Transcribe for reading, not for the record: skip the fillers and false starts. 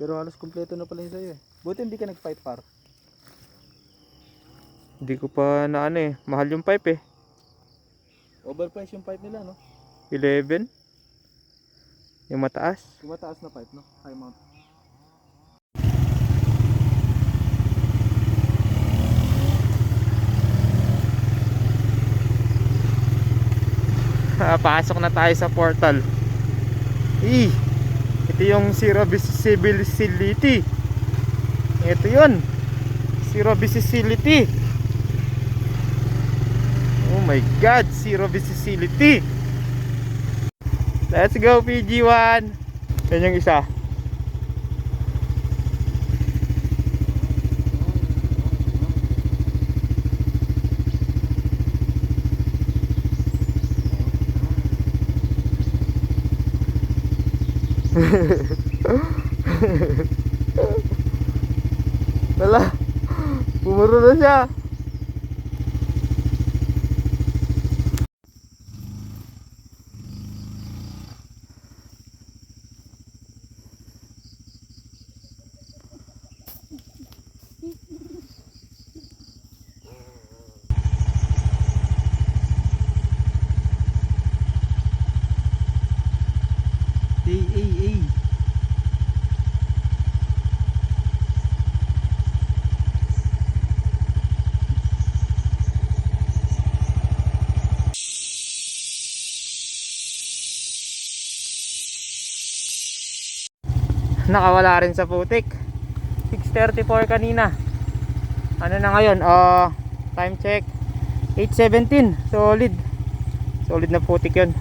Pero halos kumpleto na pala yung sa'yo eh. Buti hindi ka nag-pipe par. Hindi ko pa na ano eh. Mahal yung pipe eh. Overprice yung pipe nila, no? 11. Yung mataas. Yung mataas na pipe, no? High mount. Pasok na tayo sa portal. Ito yung zero visibility. Ito yun. Zero visibility. Oh my god, zero visibility. Let's go PG1. Yan yung isa. Wala. Pumuro na siya. Ay. Nakawala rin sa putik. 6:34 kanina. Ano na ngayon? Time check 8:17. Solid na putik yun.